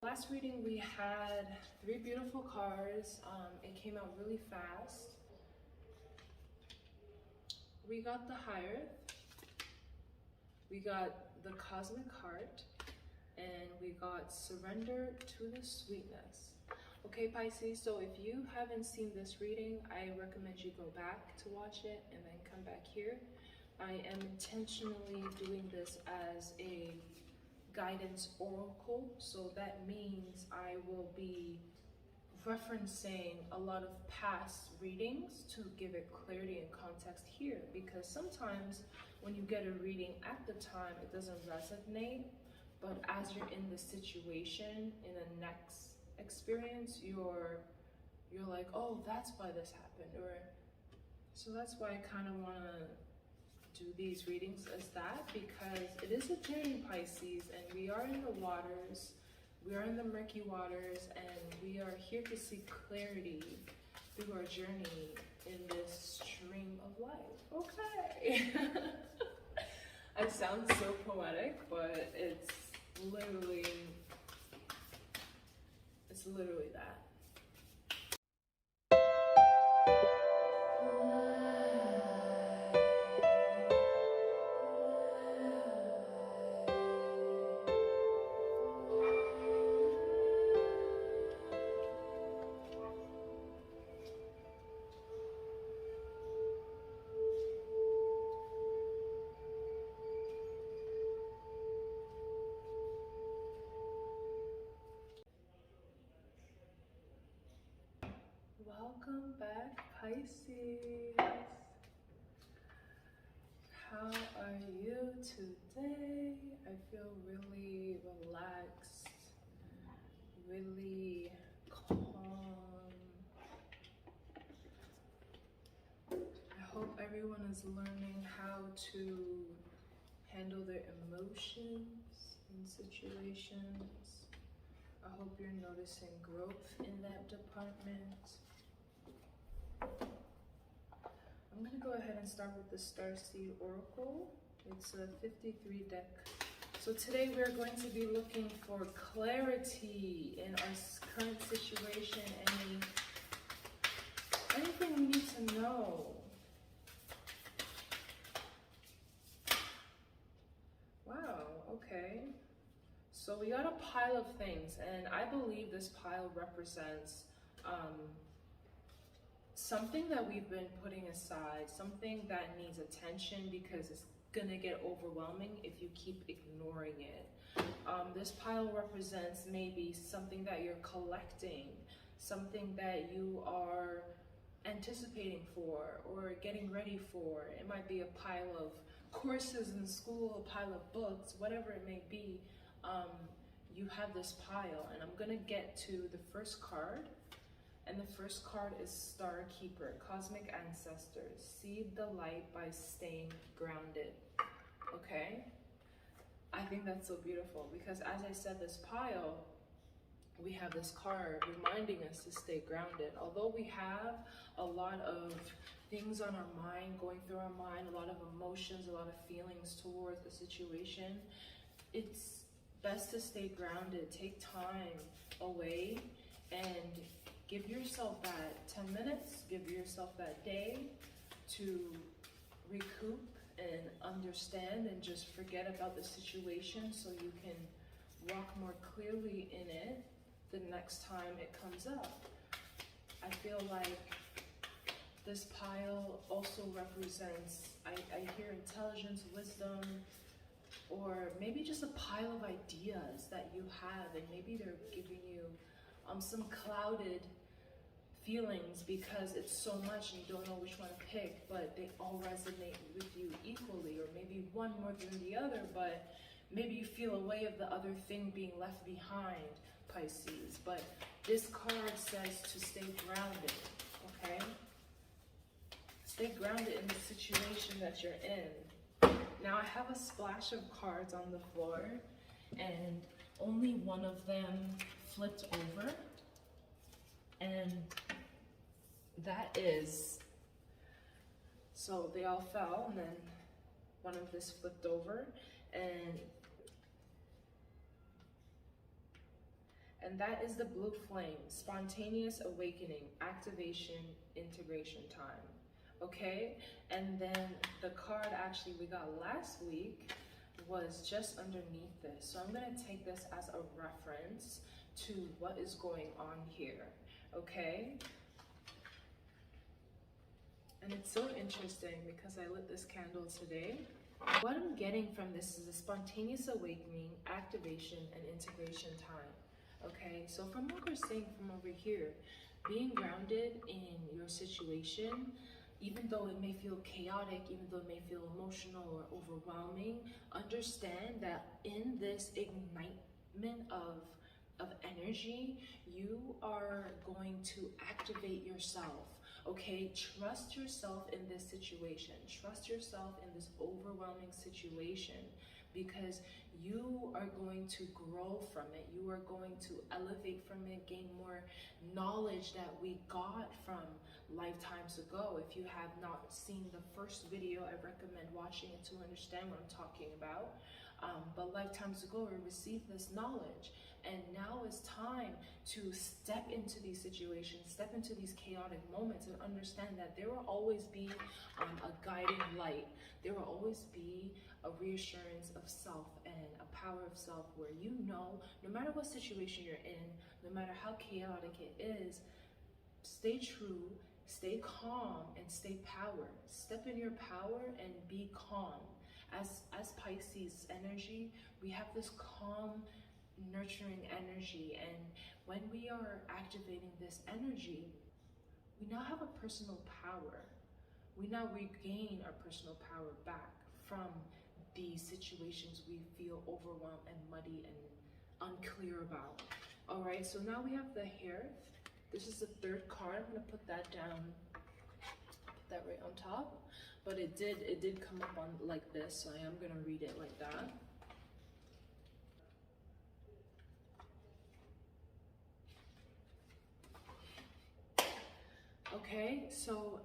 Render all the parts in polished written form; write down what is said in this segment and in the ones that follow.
Last reading we had three beautiful cards. It came out really fast. We got the Hieroth, we got the Cosmic Heart, and we got Surrender to the Sweetness. Okay, Pisces, so if you haven't seen this reading, I recommend you go back to watch it and then come back here. I am intentionally doing this as a guidance oracle, so that means I will be referencing a lot of past readings to give it clarity and context here, because sometimes when you get a reading at the time it doesn't resonate, but as you're in the situation in the next experience you're like, oh, that's why this happened. Or so that's why I kind of want to do these readings as that, because it is a journey, Pisces, and we are in the waters, we are in the murky waters, and we are here to seek clarity through our journey in this stream of life. Okay. I sound so poetic, but it's literally that. Welcome back, Pisces. How are you today? I feel really relaxed, really calm. I hope everyone is learning how to handle their emotions in situations. I hope you're noticing growth in that department. I'm going to go ahead and start with the Starseed Oracle. It's a 53 deck. So today we're going to be looking for clarity in our current situation, anything we need to know. Wow, okay. So we got a pile of things, and I believe this pile represents something that we've been putting aside, something that needs attention because it's gonna get overwhelming if you keep ignoring it. This pile represents maybe something that you're collecting, something that you are anticipating for or getting ready for. It might be a pile of courses in school, a pile of books, whatever it may be. You have this pile, and I'm gonna get to the first card. And the first card is Star Keeper, Cosmic Ancestors. Seed the light by staying grounded. Okay? I think that's so beautiful because, as I said, this pile, we have this card reminding us to stay grounded. Although we have a lot of things on our mind, going through our mind, a lot of emotions, a lot of feelings towards the situation, it's best to stay grounded. Take time away and give yourself that 10 minutes, give yourself that day to recoup and understand and just forget about the situation so you can walk more clearly in it the next time it comes up. I feel like this pile also represents, I hear intelligence, wisdom, or maybe just a pile of ideas that you have, and maybe they're giving you some clouded feelings because it's so much and you don't know which one to pick, but they all resonate with you equally, or maybe one more than the other, but maybe you feel a way of the other thing being left behind, Pisces. But this card says to stay grounded, okay? Stay grounded in the situation that you're in. Now I have a splash of cards on the floor, and only one of them flipped over, and that is, so they all fell, and then one of this flipped over, and And that is the blue flame, spontaneous awakening, activation, integration time. Okay, and then the card actually we got last week was just underneath this. So I'm gonna take this as a reference to what is going on here, okay? And it's so interesting because I lit this candle today. What I'm getting from this is a spontaneous awakening, activation, and integration time. Okay, so from what we're saying from over here, being grounded in your situation, even though it may feel chaotic, even though it may feel emotional or overwhelming, understand that in this ignitement of energy, you are going to activate yourself. Okay, trust yourself in this situation. Trust yourself in this overwhelming situation, because you are going to grow from it. You are going to elevate from it, gain more knowledge that we got from lifetimes ago. If you have not seen the first video, I recommend watching it to understand what I'm talking about. But lifetimes ago, we received this knowledge. And now it's time to step into these situations, step into these chaotic moments, and understand that there will always be a guiding light. There will always be a reassurance of self and a power of self, where you know, no matter what situation you're in, no matter how chaotic it is, stay true, stay calm, and stay power. Step in your power and be calm. As Pisces energy, we have this calm, nurturing energy, and when we are activating this energy, we now have a personal power. We now regain our personal power back from these situations we feel overwhelmed and muddy and unclear about. All right, so now we have the Hearth. This is the third card. I'm gonna put that down, put that right on top. But it did come up on like this, so I am gonna read it like that. Okay, so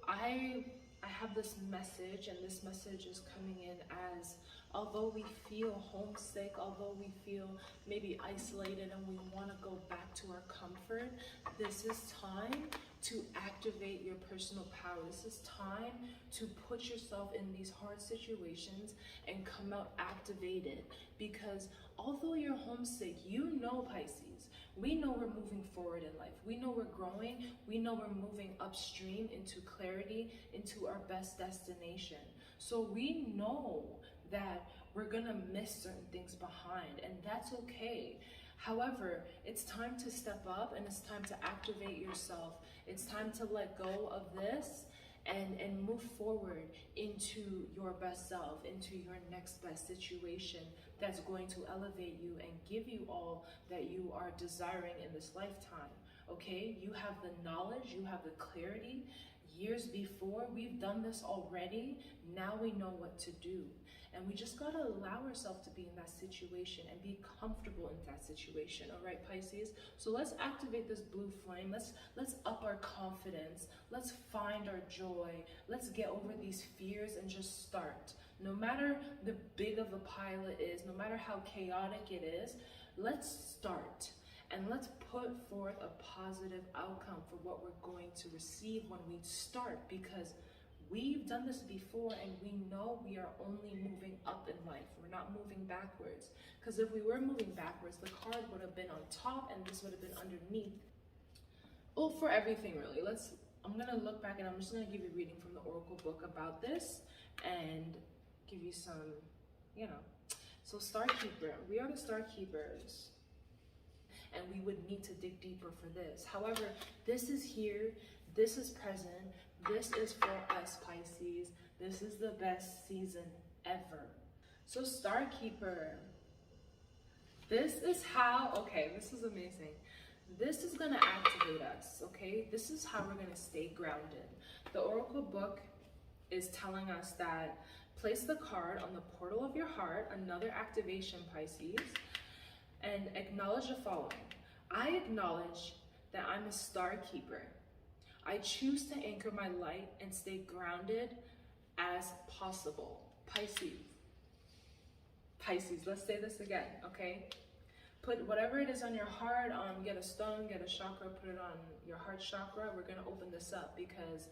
I have this message, and this message is coming in as, although we feel homesick, although we feel maybe isolated and we want to go back to our comfort, this is time to activate your personal power. This is time to put yourself in these hard situations and come out activated, because although you're homesick, you know, Pisces, we know we're moving forward in life. We know we're growing. We know we're moving upstream into clarity, into our best destination. So we know that we're gonna miss certain things behind, and that's okay. However, it's time to step up, and it's time to activate yourself. It's time to let go of this and move forward into your best self, into your next best situation that's going to elevate you and give you all that you are desiring in this lifetime. Okay, you have the knowledge, you have the clarity. Years before, we've done this already. Now we know what to do. And we just gotta allow ourselves to be in that situation and be comfortable in that situation. All right, Pisces? So let's activate this blue flame. Let's up our confidence. Let's find our joy. Let's get over these fears and just start. No matter the big of a pile it is, no matter how chaotic it is, let's start. And let's put forth a positive outcome for what we're going to receive when we start, because we've done this before and we know we are only moving up in life. We're not moving backwards. Because if we were moving backwards, the card would have been on top and this would have been underneath. Well, for everything really. I'm gonna look back and I'm just gonna give you a reading from the Oracle book about this and give you some, So Star Keeper, we are the Star Keepers. And we would need to dig deeper for this. However, this is here, this is present, this is for us, Pisces. This is the best season ever. So Star Keeper, this is how, okay, this is amazing. This is gonna activate us, okay? This is how we're gonna stay grounded. The Oracle book is telling us that place the card on the portal of your heart, another activation, Pisces, and acknowledge the following. I acknowledge that I'm a star keeper. I choose to anchor my light and stay grounded as possible. Pisces, let's say this again, okay? Put whatever it is on your heart, get a stone, get a chakra, put it on your heart chakra. We're gonna open this up because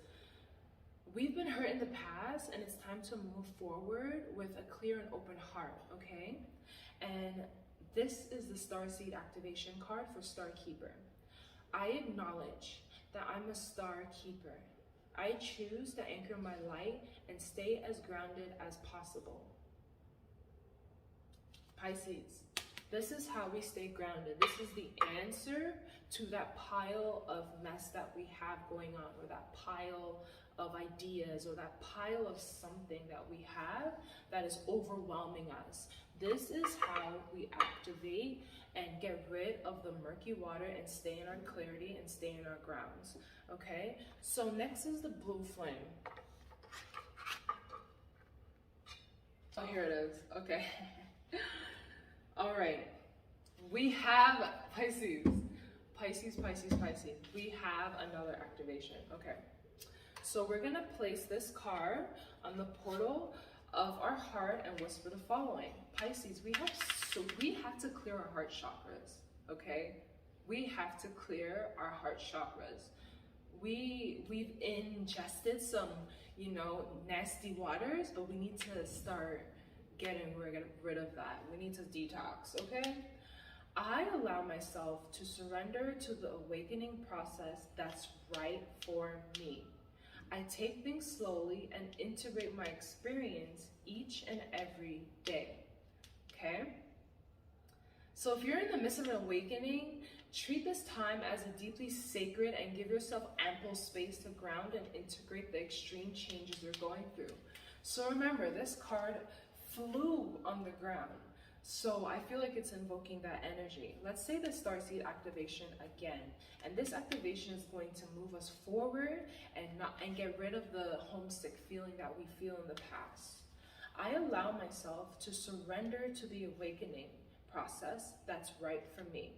we've been hurt in the past and it's time to move forward with a clear and open heart, okay? And this is the Starseed activation card for Star Keeper. I acknowledge that I'm a Star Keeper. I choose to anchor my light and stay as grounded as possible. Pisces, this is how we stay grounded. This is the answer to that pile of mess that we have going on, or that pile of ideas, or that pile of something that we have that is overwhelming us. This is how we activate and get rid of the murky water and stay in our clarity and stay in our grounds, okay? So next is the blue flame. Oh, here it is, okay. All right, we have Pisces. Pisces, Pisces, Pisces. We have another activation, okay. So we're gonna place this card on the portal of our heart and whisper the following. Pisces, we have to clear our heart chakras, okay? We have to clear our heart chakras. We've ingested some, nasty waters, but we need to start getting rid of that. We need to detox, okay? I allow myself to surrender to the awakening process that's right for me. I take things slowly and integrate my experience each and every day, okay? So if you're in the midst of an awakening, treat this time as a deeply sacred and give yourself ample space to ground and integrate the extreme changes you're going through. So remember, this card flew on the ground. So I feel like it's invoking that energy. Let's say the Starseed activation again. And this activation is going to move us forward and get rid of the homesick feeling that we feel in the past. I allow myself to surrender to the awakening process that's right for me.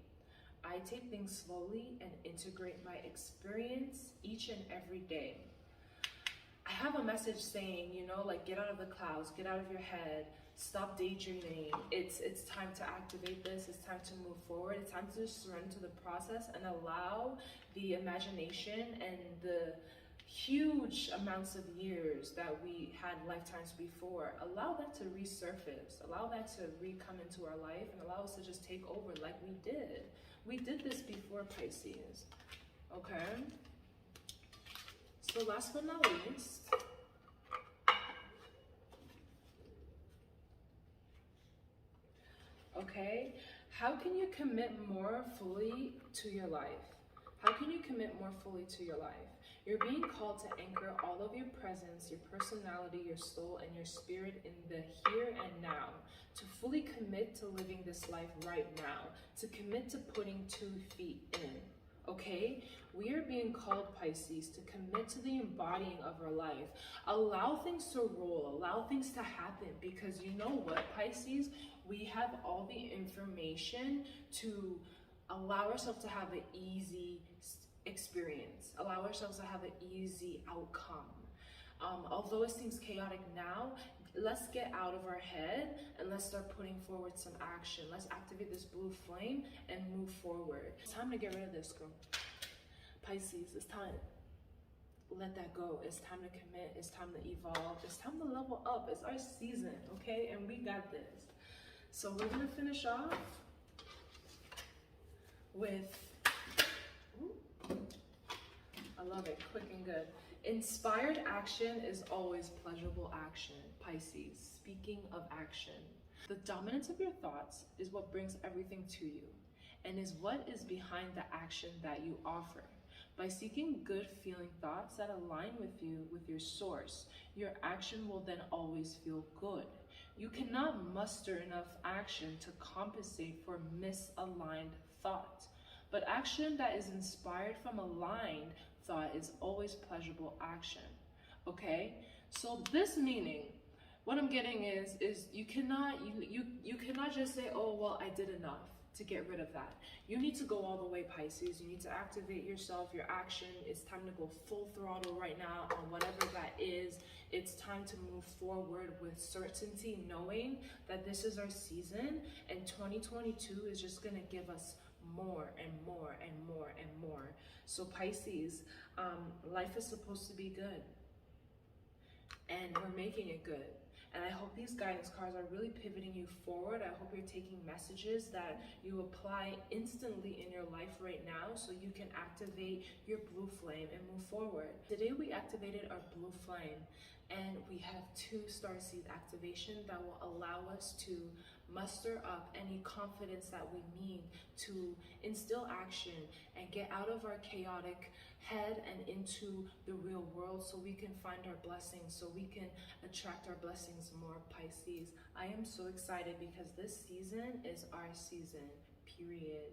I take things slowly and integrate my experience each and every day. I have a message saying, get out of the clouds, get out of your head, stop daydreaming. It's time to activate this. It's time to move forward. It's time to just surrender to the process and allow the imagination and the huge amounts of years that we had lifetimes before, allow that to resurface, allow that to re-come into our life and allow us to just take over like we did. We did this before, Pisces, okay? So last but not least, okay, how can you commit more fully to your life? How can you commit more fully to your life? You're being called to anchor all of your presence, your personality, your soul, and your spirit in the here and now, to fully commit to living this life right now, to commit to putting 2 feet in, okay? We are being called, Pisces, to commit to the embodying of our life. Allow things to roll, allow things to happen, because you know what, Pisces? We have all the information to allow ourselves to have an easy experience, allow ourselves to have an easy outcome. Although it seems chaotic now, let's get out of our head and let's start putting forward some action. Let's activate this blue flame and move forward. It's time to get rid of this, girl. Pisces, it's time. Let that go. It's time to commit. It's time to evolve. It's time to level up. It's our season, okay? And we got this. So we're gonna finish off with, I love it, quick and good. Inspired action is always pleasurable action, Pisces. Speaking of action, the dominance of your thoughts is what brings everything to you and is what is behind the action that you offer. By seeking good feeling thoughts that align with you, with your source, your action will then always feel good. You cannot muster enough action to compensate for misaligned thought. But action that is inspired from aligned thought is always pleasurable action, okay? So this meaning, what I'm getting is you cannot just say, oh, well, I did enough to get rid of that. You need to go all the way, Pisces. You need to activate yourself, your action. It's time to go full throttle right now on whatever that is. It's time to move forward with certainty, knowing that this is our season, and 2022 is just going to give us more and more and more and more. So Pisces, life is supposed to be good, and we're making it good. And I hope these guidance cards are really pivoting you forward. I hope you're taking messages that you apply instantly in your life right now so you can activate your blue flame and move forward. Today we activated our blue flame, and we have 2 starseed activation that will allow us to muster up any confidence that we need to instill action and get out of our chaotic head and into the real world so we can find our blessings, so we can attract our blessings more, Pisces. I am so excited because this season is our season, period.